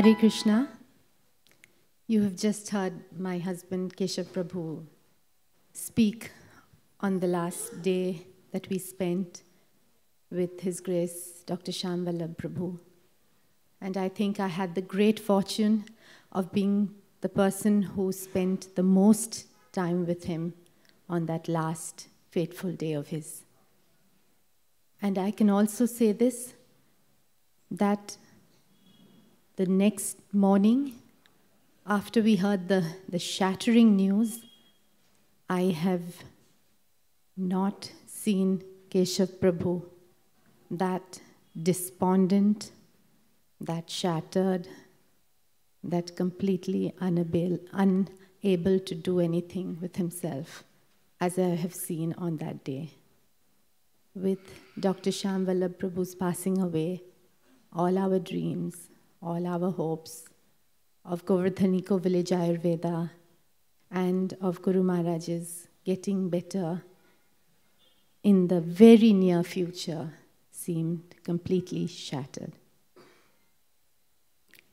Hare Krishna. You have just heard my husband Keshav Prabhu speak on the last day that we spent with His Grace Dr. Shyama Vallabha Prabhu. And I think I had the great fortune of being the person who spent the most time with him on that last fateful day of his. And I can also say this, that the next morning, after we heard the shattering news, I have not seen Keshav Prabhu that despondent, that shattered, that completely unable to do anything with himself, as I have seen on that day. With Dr. Shyama Vallabha Prabhu's passing away, all our dreams, all our hopes of Govardhan Eco Village Ayurveda and of Guru Maharaj's getting better in the very near future seemed completely shattered.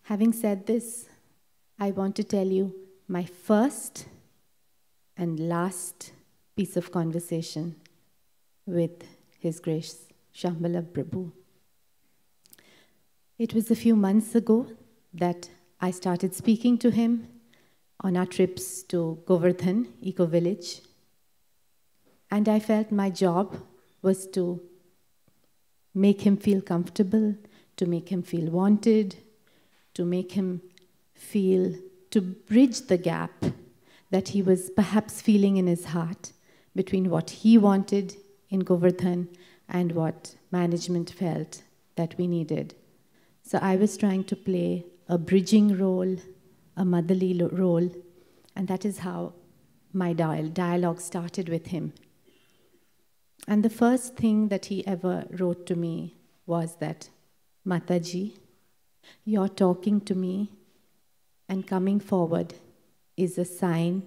Having said this, I want to tell you my first and last piece of conversation with His Grace Shyama Vallabha Prabhu. It was a few months ago that I started speaking to him on our trips to Govardhan Eco Village. And I felt my job was to make him feel comfortable, to make him feel wanted, to make him feel, to bridge the gap that he was perhaps feeling in his heart between what he wanted in Govardhan and what management felt that we needed. So I was trying to play a bridging role, a motherly role, and that is how my dialogue started with him. And the first thing that he ever wrote to me was that, Mataji, your talking to me and coming forward is a sign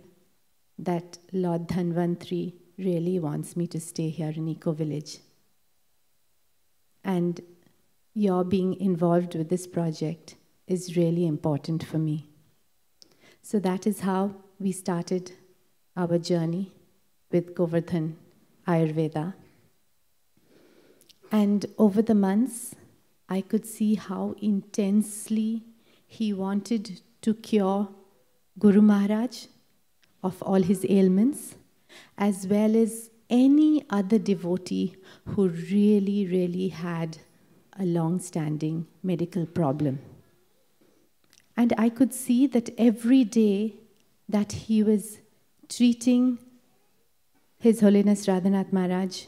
that Lord Dhanvantri really wants me to stay here in Eco Village. And your being involved with this project is really important for me. So that is how we started our journey with Govardhan Ayurveda. And over the months, I could see how intensely he wanted to cure Guru Maharaj of all his ailments, as well as any other devotee who really had a long-standing medical problem. And I could see that every day that he was treating His Holiness Radhanath Maharaj,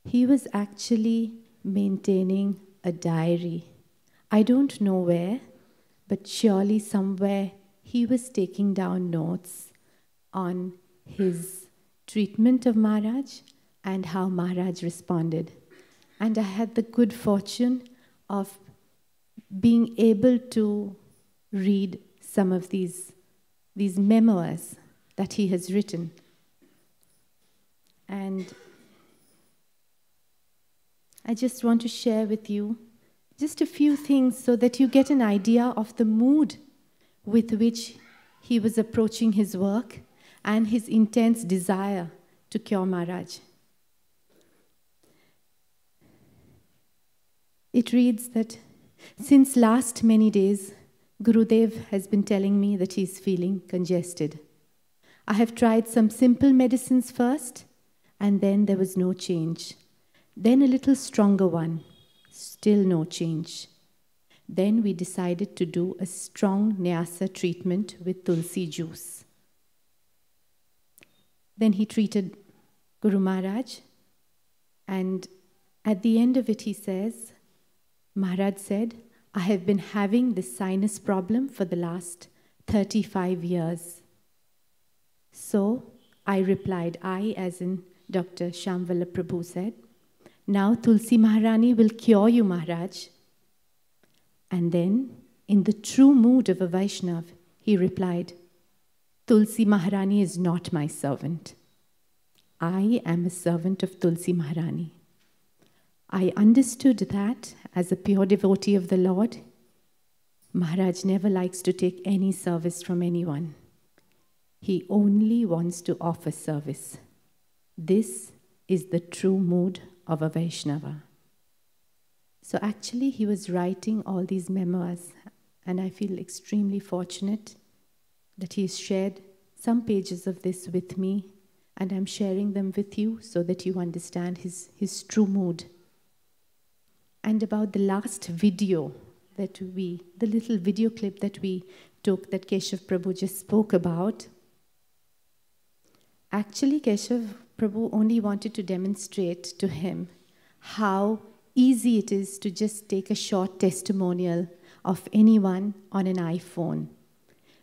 he was actually maintaining a diary. I don't know where, but surely somewhere he was taking down notes on his treatment of Maharaj and how Maharaj responded. And I had the good fortune of being able to read some of these memoirs that he has written. And I just want to share with you just a few things so that you get an idea of the mood with which he was approaching his work and his intense desire to cure Maharaj. It reads that, since last many days, Gurudev has been telling me that he is feeling congested. I have tried some simple medicines first, and then there was no change. Then a little stronger one, still no change. Then we decided to do a strong Nyasa treatment with tulsi juice. Then he treated Guru Maharaj, and at the end of it he says, Maharaj said, I have been having this sinus problem for the last 35 years. So I replied, I as in Dr. Shyama Vallabha Prabhu said, now Tulsi Maharani will cure you, Maharaj. And then, in the true mood of a Vaishnav, he replied, Tulsi Maharani is not my servant. I am a servant of Tulsi Maharani. I understood that as a pure devotee of the Lord, Maharaj never likes to take any service from anyone. He only wants to offer service. This is the true mood of a Vaishnava. So actually, he was writing all these memoirs, and I feel extremely fortunate that he's shared some pages of this with me, and I'm sharing them with you so that you understand his true mood. And about the last video the little video clip that we took that Keshav Prabhu just spoke about, actually Keshav Prabhu only wanted to demonstrate to him how easy it is to just take a short testimonial of anyone on an iPhone.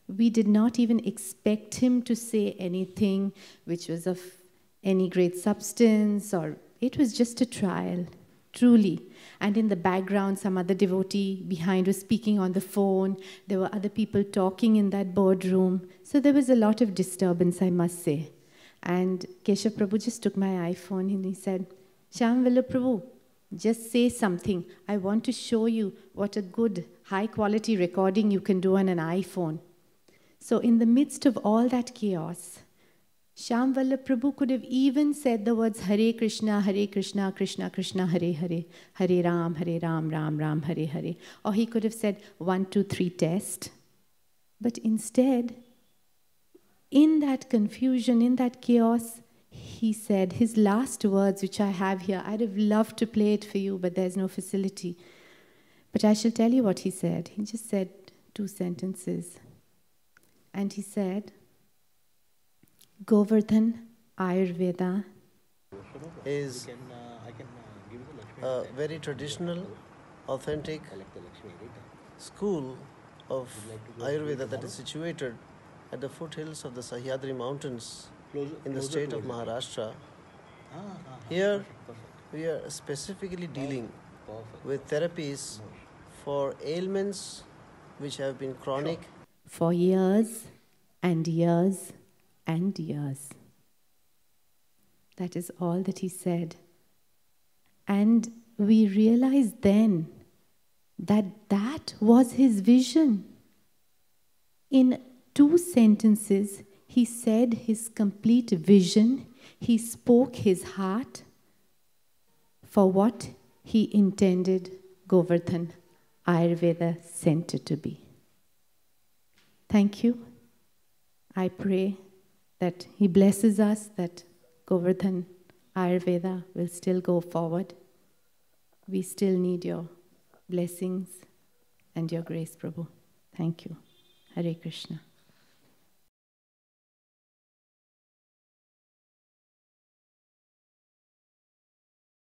We did not even expect him to say anything which was of any great substance, or it was just a trial, truly. And in the background, some other devotee behind was speaking on the phone. There were other people talking in that boardroom. So there was a lot of disturbance, I must say. And Keshav Prabhu just took my iPhone and he said, Shyama Vallabha Prabhu, just say something. I want to show you what a good, high-quality recording you can do on an iPhone. So in the midst of all that chaos, Shyama Vallabha Prabhu could have even said the words Hare Krishna, Krishna Krishna, Hare Hare, Hare Ram, Ram Ram, Hare Hare. Or he could have said 1, 2, 3 test. But instead, in that confusion, in that chaos, he said his last words, which I have here. I'd have loved to play it for you, but there's no facility. But I shall tell you what he said. He just said 2 sentences. And he said, Govardhan Ayurveda is a very traditional, authentic school of Ayurveda that is situated at the foothills of the Sahyadri Mountains in the state of Maharashtra. Here we are specifically dealing with therapies for ailments which have been chronic for years and years and years. That is all that he said. And we realized then that that was his vision. In 2 sentences, he said his complete vision. He spoke his heart for what he intended Govardhan Ayurveda Center to be. Thank you. I pray that he blesses us, that Govardhan Ayurveda will still go forward. We still need your blessings and your grace, Prabhu. Thank you. Hare Krishna.